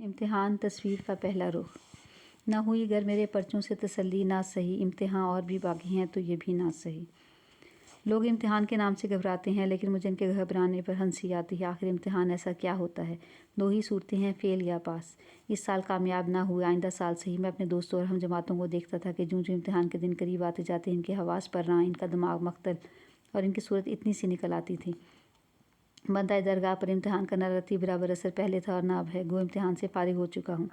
امتحان تصویر کا پہلا رخ۔ نہ ہوئی گر میرے پرچوں سے تسلی نہ سہی، امتحان اور بھی باقی ہیں تو یہ بھی نہ سہی۔ لوگ امتحان کے نام سے گھبراتے ہیں، لیکن مجھے ان کے گھبرانے پر ہنسی آتی ہے۔ آخر امتحان ایسا کیا ہوتا ہے؟ دو ہی صورتیں ہیں، فیل یا پاس۔ اس سال کامیاب نہ ہوئے، آئندہ سال صحیح۔ میں اپنے دوستوں اور ہم جماعتوں کو دیکھتا تھا کہ جوں امتحان کے دن قریب آتے جاتے ان کے حواس پر راں، ان کا دماغ مختل اور ان کی صورت اتنی سی نکل آتی تھی۔ بندہ درگاہ پر امتحان کا نہ رتی برابر اثر پہلے تھا اور نہ اب ہے۔ گو امتحان سے فارغ ہو چکا ہوں،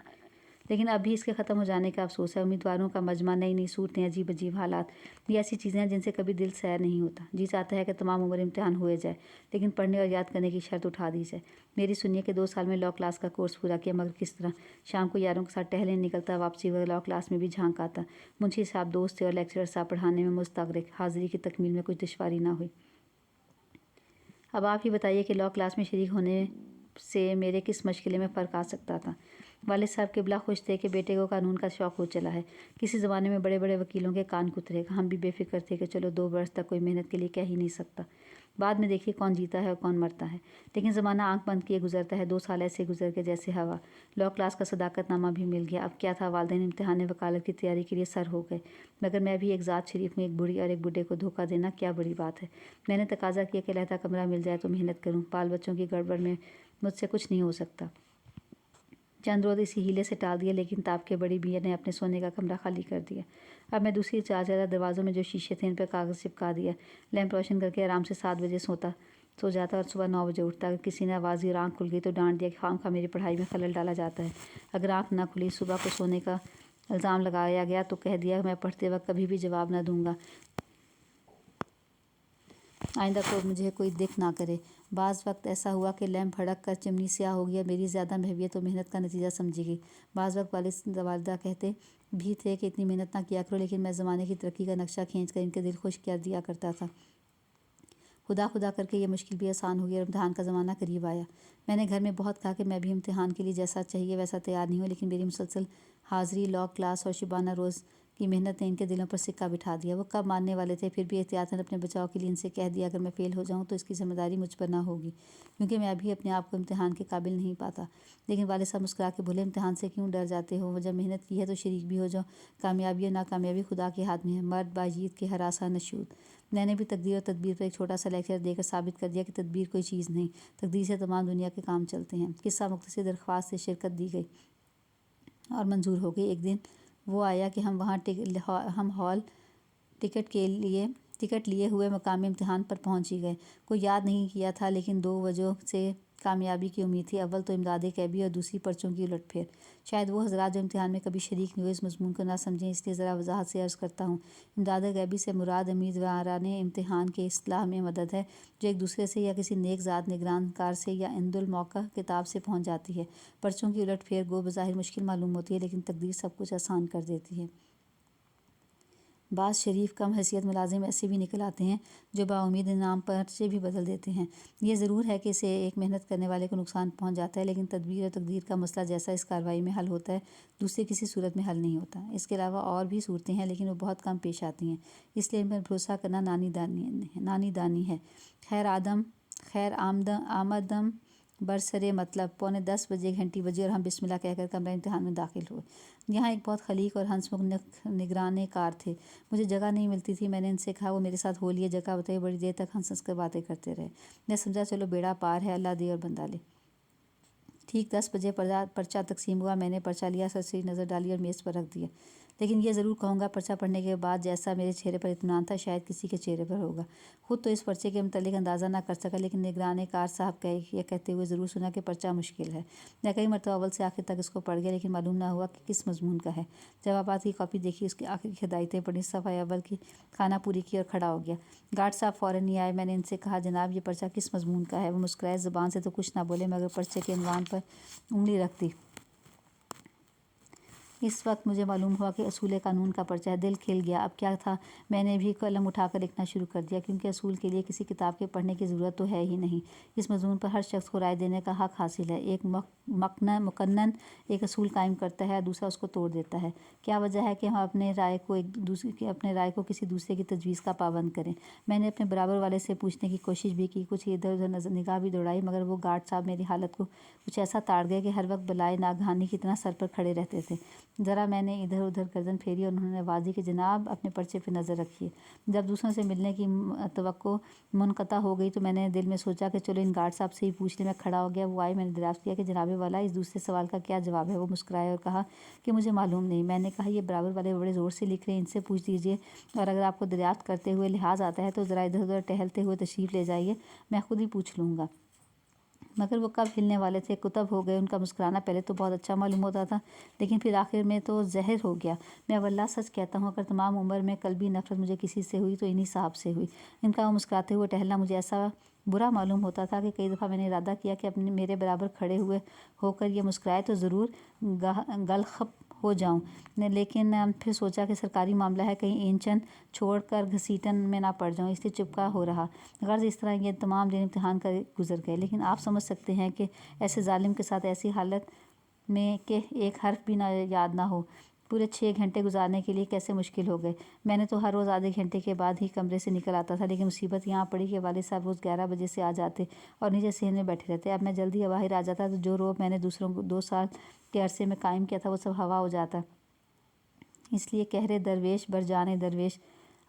لیکن اب بھی اس کے ختم ہو جانے کا افسوس ہے۔ امیدواروں کا مجمع، نئی نئی صورتیں، عجیب عجیب حالات، یہ ایسی چیزیں ہیں جن سے کبھی دل سیر نہیں ہوتا۔ جی چاہتا ہے کہ تمام عمر امتحان ہوئے جائے، لیکن پڑھنے اور یاد کرنے کی شرط اٹھا دی جائے۔ میری سنیے کہ 2 سال میں لاء کلاس کا کورس پورا کیا، مگر کس طرح؟ شام کو یاروں کے ساتھ ٹہلنے نکلتا، واپسی وقت لاء کلاس میں بھی جھانک آتا۔ منشی صاحب دوست تھے اور لیکچرر صاحب پڑھانے میں مستغرق، حاضری کی تکمیل میں کچھ دشواری نہ ہوئی۔ اب آپ ہی بتائیے کہ لاء کلاس میں شریک ہونے سے میرے کس مشغلے میں فرق آ سکتا تھا؟ والد صاحب قبلہ خوش تھے کہ بیٹے کو قانون کا شوق ہو چلا ہے۔ کسی زمانے میں بڑے بڑے وکیلوں کے کان کترے گا۔ ہم بھی بے فکر تھے کہ چلو 2 برس تک کوئی محنت کے لیے کہہ ہی نہیں سکتا، بعد میں دیکھیے کون جیتا ہے اور کون مرتا ہے۔ لیکن زمانہ آنکھ بند کیے گزرتا ہے۔ 2 سال ایسے گزر گئے جیسے ہوا۔ لاء کلاس کا صداقت نامہ بھی مل گیا۔ اب کیا تھا، والدین امتحان وکالت کی تیاری کے لیے سر ہو گئے، مگر میں بھی ایک ذات شریف ہوں۔ ایک بوڑھی اور ایک بڈھے کو دھوکہ دینا کیا بڑی بات ہے؟ میں نے تقاضا کیا کہ علیحدہ کمرہ مل جائے تو محنت کروں۔ بال بچوں کی گڑبڑ میں مجھ سے کچھ نہیں ہو سکتا۔ چند روز اسی ہیلے سے ٹال دیا، لیکن تاپ کے بڑی میاں نے اپنے سونے کا کمرہ خالی کر دیا۔ اب میں دوسری 4 زیادہ دروازوں میں جو شیشے تھے ان پر کاغذ چپکا دیا۔ لیمپ روشن کر کے آرام سے 7 بجے سو جاتا اور صبح 9 بجے اٹھتا۔ اگر کسی نے آواز دی اور آنکھ کھل گئی تو ڈانٹ دیا کہ خواہ میری پڑھائی میں خلل ڈالا جاتا ہے۔ اگر آنکھ نہ کھلی، صبح کو سونے کا الزام لگایا گیا تو کہہ دیا میں پڑھتے وقت کبھی بھی جواب نہ دوں گا، آئندہ کو مجھے کوئی دکھ نہ کرے۔ بعض وقت ایسا ہوا کہ لیمپ بھڑک کر چمنی سیاہ ہو گیا، میری زیادہ محویت و محنت کا نتیجہ سمجھی گئی۔ بعض وقت والدہ کہتے بھی تھے کہ اتنی محنت نہ کیا کرو، لیکن میں زمانے کی ترقی کا نقشہ کھینچ کر ان کے دل خوش کر دیا کرتا تھا۔ خدا خدا کر کے یہ مشکل بھی آسان ہو گئی اور امتحان کا زمانہ قریب آیا۔ میں نے گھر میں بہت کہا کہ میں بھی امتحان کے لیے جیسا چاہیے ویسا تیار نہیں ہوں، لیکن میری مسلسل حاضری، لاء کلاس اور شبانہ روز کی محنت نے ان کے دلوں پر سکہ بٹھا دیا۔ وہ کب ماننے والے تھے، پھر بھی احتیاطاً اپنے بچاؤ کے لیے ان سے کہہ دیا اگر میں فیل ہو جاؤں تو اس کی ذمہ داری مجھ پر نہ ہوگی، کیونکہ میں ابھی اپنے آپ کو امتحان کے قابل نہیں پاتا۔ لیکن والد صاحب مسکرا کے بولے امتحان سے کیوں ڈر جاتے ہو، جب محنت کی ہے تو شریک بھی ہو جاؤ، کامیابی اور ناکامیابی خدا کے ہاتھ میں ہے، مرد باجید کے ہراساں نشود۔ میں نے بھی تقدیر اور تدبیر پر ایک چھوٹا سا لیکچر دے کر ثابت کر دیا کہ تدبیر کوئی چیز نہیں، تقدیر سے تمام دنیا کے کام چلتے ہیں۔ قصہ مختصر درخواست سے شرکت دی گئی اور منظور ہو گئی۔ ایک دن وہ آیا کہ ہم ہال ٹکٹ لیے ہوئے مقام امتحان پر پہنچ ہی گئے۔ کوئی یاد نہیں کیا تھا، لیکن 2 وجہوں سے کامیابی کی امید تھی۔ اول تو امداد غیبی اور دوسری پرچوں کی الٹ پھیر۔ شاید وہ حضرات جو امتحان میں کبھی شریک نہیں ہوئے اس مضمون کو نہ سمجھیں، اس لیے ذرا وضاحت سے عرض کرتا ہوں۔ امداد غیبی سے مراد امیدواران امتحان کے اصلاح میں مدد ہے، جو ایک دوسرے سے یا کسی نیک ذات نگران کار سے یا عند الموقع کتاب سے پہنچ جاتی ہے۔ پرچوں کی الٹ پھیر گو بظاہر مشکل معلوم ہوتی ہے، لیکن تقدیر سب کچھ آسان کر دیتی ہے۔ بعض شریف کم حیثیت ملازم ایسے بھی نکل آتے ہیں جو باامید انعام پرچے بھی بدل دیتے ہیں۔ یہ ضرور ہے کہ اسے ایک محنت کرنے والے کو نقصان پہنچ جاتا ہے، لیکن تدبیر اور تقدیر کا مسئلہ جیسا اس کارروائی میں حل ہوتا ہے دوسری کسی صورت میں حل نہیں ہوتا۔ اس کے علاوہ اور بھی صورتیں ہیں، لیکن وہ بہت کم پیش آتی ہیں، اس لیے ان پر بھروسہ کرنا نانی دانی ہے۔ خیر آمدم برسرِ مطلب 9:45 بجے گھنٹی بجی اور ہم بسم اللہ کہہ کر کمرہ امتحان میں داخل ہوئے۔ یہاں ایک بہت خلیق اور ہنسمکھ نگرانے کار تھے۔ مجھے جگہ نہیں ملتی تھی، میں نے ان سے کہا، وہ میرے ساتھ ہو لیے، جگہ بتائی۔ بڑی دیر تک ہنس ہنس کر باتیں کرتے رہے۔ میں سمجھا چلو بیڑا پار ہے، اللہ دے اور بندہ لے۔ ٹھیک 10 بجے پرچہ تقسیم ہوا۔ میں نے پرچہ لیا، سرسری نظر ڈالی اور میز پر رکھ دیا۔ لیکن یہ ضرور کہوں گا پرچہ پڑھنے کے بعد جیسا میرے چہرے پر اطمینان تھا شاید کسی کے چہرے پر ہوگا۔ خود تو اس پرچے کے متعلق اندازہ نہ کر سکا، لیکن نگرانے کار صاحب یہ کہتے ہوئے ضرور سنا کہ پرچہ مشکل ہے۔ میں کئی مرتبہ اول سے آخر تک اس کو پڑھ گیا، لیکن معلوم نہ ہوا کہ کس مضمون کا ہے۔ جوابات کی کاپی دیکھی، اس کی آخر کی ہدایتیں پڑھی، صفحہ اول کی خانہ پوری کی اور کھڑا ہو گیا۔ گارڈ صاحب فوراً ہی آئے۔ میں نے ان سے کہا جناب یہ پرچہ کس مضمون کا ہے؟ وہ مسکرائے، زبان سے تو کچھ نہ بولے، مگر پرچے کے عنوان پر انگلی رکھ دی۔ اس وقت مجھے معلوم ہوا کہ اصول قانون کا پرچہ ہے۔ دل کھل گیا۔ اب کیا تھا، میں نے بھی قلم اٹھا کر لکھنا شروع کر دیا، کیونکہ اصول کے لیے کسی کتاب کے پڑھنے کی ضرورت تو ہے ہی نہیں۔ اس مضمون پر ہر شخص کو رائے دینے کا حق حاصل ہے۔ ایک مقنن ایک اصول قائم کرتا ہے، دوسرا اس کو توڑ دیتا ہے۔ کیا وجہ ہے کہ ہم اپنے رائے کو کسی دوسرے کی تجویز کا پابند کریں؟ میں نے اپنے برابر والے سے پوچھنے کی کوشش بھی کی، کچھ ادھر ادھر نگاہ بھی دوڑائی، مگر وہ گارڈ صاحب میری حالت کو کچھ ایسا تاڑ گئے کہ ہر وقت بلائے ناگہانی کی طرح سر پر کھڑے رہتے تھے۔ ذرا میں نے ادھر ادھر گردن پھیری اور انہوں نے آواز دی کہ جناب اپنے پرچے پہ نظر رکھیے۔ جب دوسروں سے ملنے کی توقع منقطع ہو گئی تو میں نے دل میں سوچا کہ چلو ان گارڈ صاحب سے ہی پوچھ لیں۔ میں کھڑا ہو گیا، وہ آئے، میں نے دریافت کیا کہ جناب والا اس دوسرے سوال کا کیا جواب ہے؟ وہ مسکرائے اور کہا کہ مجھے معلوم نہیں۔ میں نے کہا یہ برابر والے بڑے زور سے لکھ رہے ہیں، ان سے پوچھ دیجیے، اور اگر آپ کو دریافت کرتے ہوئے لحاظ آتا ہے تو ذرا ادھر ادھر ٹہلتے ہوئے تشریف لے جائیے، میں خود ہی پوچھ لوں گا۔ مگر وہ کب ہلنے والے تھے، کتب ہو گئے۔ ان کا مسکرانا پہلے تو بہت اچھا معلوم ہوتا تھا، لیکن پھر آخر میں تو زہر ہو گیا۔ میں واللہ سچ کہتا ہوں، اگر تمام عمر میں قلبی نفرت مجھے کسی سے ہوئی تو انہی صاحب سے ہوئی۔ ان کا وہ مسکراتے ہوئے ٹہلنا مجھے ایسا برا معلوم ہوتا تھا کہ کئی دفعہ میں نے ارادہ کیا کہ اپنے میرے برابر کھڑے ہوئے ہو کر یہ مسکرائے تو ضرور گلخپ ہو جاؤں، لیکن پھر سوچا کہ سرکاری معاملہ ہے، کہیں اینچن چھوڑ کر گھسیٹن میں نہ پڑ جاؤں، اس لیے چپکا ہو رہا۔ غرض اس طرح یہ تمام دن امتحان کر گزر گئے، لیکن آپ سمجھ سکتے ہیں کہ ایسے ظالم کے ساتھ ایسی حالت میں کہ ایک حرف بھی نہ یاد نہ ہو، پورے 6 گھنٹے گزارنے کے لیے کیسے مشکل ہو گئے۔ میں نے تو ہر روز آدھے گھنٹے کے بعد ہی کمرے سے نکل آتا تھا، لیکن مصیبت یہاں پڑی کہ والد صاحب روز 11 بجے سے آ جاتے اور نیچے صحن میں بیٹھے رہتے۔ اب میں جلدی باہر آ جاتا تو جو رعب میں نے دوسروں کو 2 سال کے عرصے میں قائم کیا تھا وہ سب ہوا ہو جاتا۔ اس لیے قہر درویش بر جان درویش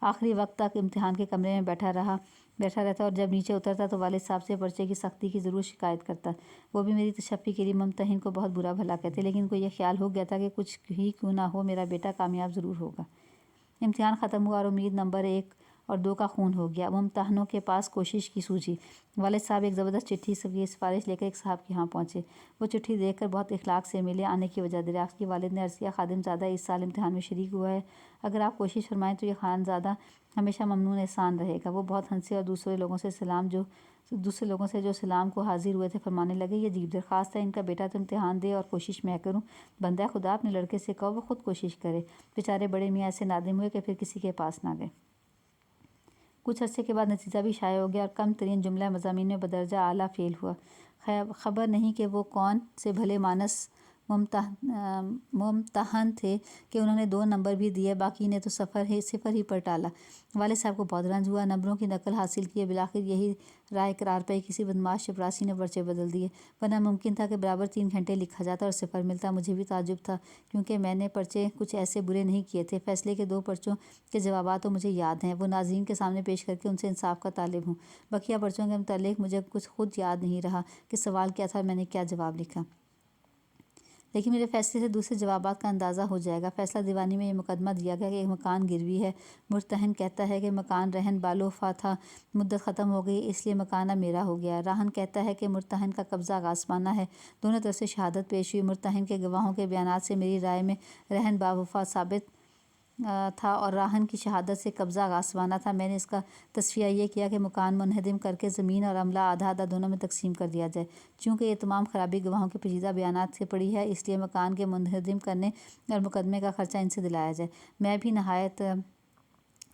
آخری وقت تک امتحان کے کمرے میں بیٹھا رہتا، اور جب نیچے اترتا تو والد صاحب سے پرچے کی سختی کی ضرور شکایت کرتا۔ وہ بھی میری تشفی کے لیے ممتحن کو بہت برا بھلا کہتے، لیکن ان کو یہ خیال ہو گیا تھا کہ کچھ ہی کیوں نہ ہو میرا بیٹا کامیاب ضرور ہوگا۔ امتحان ختم ہوا اور امید نمبر 1 اور 2 کا خون ہو گیا۔ ممتحنوں کے پاس کوشش کی سوجی۔ والد صاحب ایک زبردست چٹھی کی سفارش لے کر ایک صاحب کے ہاں پہنچے۔ وہ چٹھی دیکھ کر بہت اخلاق سے ملے۔ آنے کی وجہ دریافت کی۔ والد نے عرض کیا، خادم زادہ اس سال امتحان میں شریک ہوا ہے، اگر آپ کوشش فرمائیں تو یہ خانزادہ ہمیشہ ممنون احسان رہے گا۔ وہ بہت ہنسے اور دوسرے لوگوں سے جو سلام کو حاضر ہوئے تھے فرمانے لگے، یہ عجیب درخواست ہے، ان کا بیٹا تو امتحان دے اور کوشش میں کروں۔ بندہ خدا اپنے لڑکے سے کہو وہ خود کوشش کرے۔ بیچارے بڑے میاں ایسے نادم ہوئے کہ پھر کسی کے پاس نہ گئے۔ کچھ عرصے کے بعد نتیجہ بھی شائع ہو گیا اور کم ترین جملہ مضامین میں بدرجہ اعلیٰ فیل ہوا۔ خبر نہیں کہ وہ کون سے بھلے مانس ممتحن تھے کہ انہوں نے 2 نمبر بھی دیے، باقی نے تو صفر ہی پر ٹالا۔ والد صاحب کو بہت رنج ہوا، نمبروں کی نقل حاصل کیے، بالآخر یہی رائے قرار پائی کسی بدمعاش چپراسی نے پرچے بدل دیے، ورنہ ممکن تھا کہ برابر 3 گھنٹے لکھا جاتا اور صفر ملتا۔ مجھے بھی تعجب تھا، کیونکہ میں نے پرچے کچھ ایسے برے نہیں کیے تھے۔ فیصلے کے 2 پرچوں کے جوابات تو مجھے یاد ہیں، وہ ناظرین کے سامنے پیش کر کے ان سے انصاف کا طالب ہوں۔ بقیہ پرچوں کے متعلق مجھے کچھ خود یاد نہیں رہا کہ سوال کیا تھا اور میں نے کیا جواب لکھا، لیکن میرے فیصلے سے دوسرے جوابات کا اندازہ ہو جائے گا۔ فیصلہ دیوانی میں یہ مقدمہ دیا گیا کہ ایک مکان گروی ہے۔ مرتہن کہتا ہے کہ مکان رہن بالوفا تھا، مدت ختم ہو گئی، اس لیے مکان اب میرا ہو گیا۔ راہن کہتا ہے کہ مرتہن کا قبضہ آغاسمانہ ہے۔ دونوں طرف سے شہادت پیش ہوئی۔ مرتہن کے گواہوں کے بیانات سے میری رائے میں رہن باوفا ثابت تھا اور راہن کی شہادت سے قبضہ آغاسمانہ تھا۔ میں نے اس کا تصفیہ یہ کیا کہ مکان منہدم کر کے زمین اور عملہ آدھا آدھا دونوں میں تقسیم کر دیا جائے۔ چونکہ یہ تمام خرابی گواہوں کے پیچیدہ بیانات سے پڑی ہے، اس لیے مکان کے منہدم کرنے اور مقدمے کا خرچہ ان سے دلایا جائے۔ میں بھی نہایت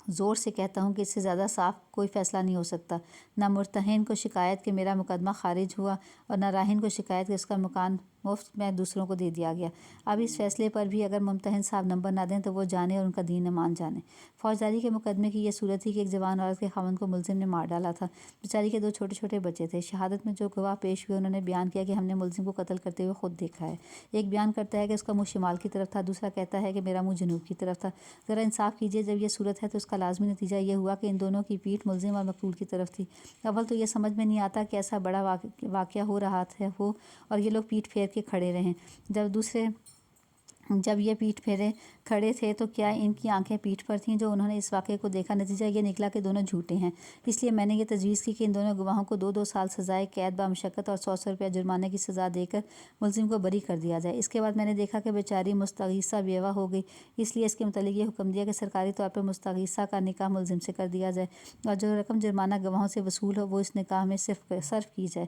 زور سے کہتا ہوں کہ اس سے زیادہ صاف کوئی فیصلہ نہیں ہو سکتا۔ نہ مرتہن کو شکایت کہ میرا مقدمہ خارج ہوا اور نہ راہن کو شکایت کہ اس کا مکان مفت میں دوسروں کو دے دیا گیا۔ اب اس فیصلے پر بھی اگر ممتحن صاحب نمبر نہ دیں تو وہ جانے اور ان کا دین ایمان جانے۔ فوجداری کے مقدمے کی یہ صورت تھی کہ ایک جوان عورت کے خاوند کو ملزم نے مار ڈالا تھا۔ بیچاری کے 2 چھوٹے چھوٹے بچے تھے۔ شہادت میں جو گواہ پیش ہوئے انہوں نے بیان کیا کہ ہم نے ملزم کو قتل کرتے ہوئے خود دیکھا ہے۔ ایک بیان کرتا ہے کہ اس کا منہ شمال کی طرف تھا، دوسرا کہتا ہے کہ میرا منہ جنوب کی طرف تھا۔ ذرا انصاف کیجیے، جب یہ صورت ہے تو اس کا لازمی نتیجہ یہ ہوا کہ ان دونوں کی پیٹھ ملزم اور مقتول کی طرف تھی۔ اول تو یہ سمجھ میں نہیں آتا کہ ایسا بڑا واقعہ ہو رہا ہو اور یہ لوگ پیٹھ پھیر کے کھڑے رہیں۔ جب یہ پیٹھ پھیرے کھڑے تھے تو کیا ان کی آنکھیں پیٹھ پر تھیں جو انہوں نے اس واقعے کو دیکھا؟ نتیجہ یہ نکلا کہ دونوں جھوٹے ہیں۔ اس لیے میں نے یہ تجویز کی کہ ان دونوں گواہوں کو 2 سال سزائے قید بامشقت اور 100 روپیہ جرمانے کی سزا دے کر ملزم کو بری کر دیا جائے۔ اس کے بعد میں نے دیکھا کہ بیچاری مستغیثہ بیوہ ہو گئی، اس لیے اس کے متعلق یہ حکم دیا کہ سرکاری طور پر مستغیثہ کا نکاح ملزم سے کر دیا جائے اور جو رقم جرمانہ گواہوں سے وصول ہو وہ اس نکاح میں صرف کی جائے۔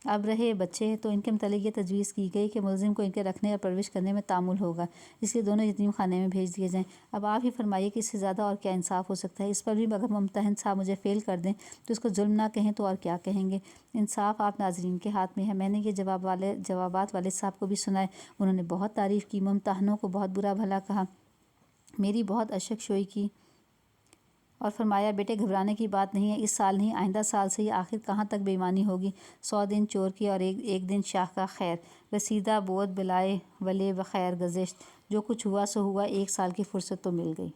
اب رہے بچے تو ان کے متعلق یہ تجویز کی گئی کہ ملزم کو ان کے رکھنے اور پرورش کرنے میں تعامل ہوگا، اس لیے دونوں یتیم خانے میں بھیج دیے جائیں۔ اب آپ ہی فرمائیے کہ اس سے زیادہ اور کیا انصاف ہو سکتا ہے؟ اس پر بھی اگر ممتحن صاحب مجھے فیل کر دیں تو اس کو ظلم نہ کہیں تو اور کیا کہیں گے؟ انصاف آپ ناظرین کے ہاتھ میں ہے۔ میں نے یہ جوابات والد صاحب کو بھی سنائے، انہوں نے بہت تعریف کی، ممتحنوں کو بہت برا بھلا کہا، میری بہت اشک شوئی کی اور فرمایا بیٹے گھبرانے کی بات نہیں ہے، اس سال نہیں آئندہ سال سے ہی آخر کہاں تک بے ایمانی ہوگی؟ 100 دن چور کی اور ایک دن شاہ کا خیر، رسیدہ بود بلائے ولے بخیر گزشت، جو کچھ ہوا سو ہوا، 1 سال کی فرصت تو مل گئی۔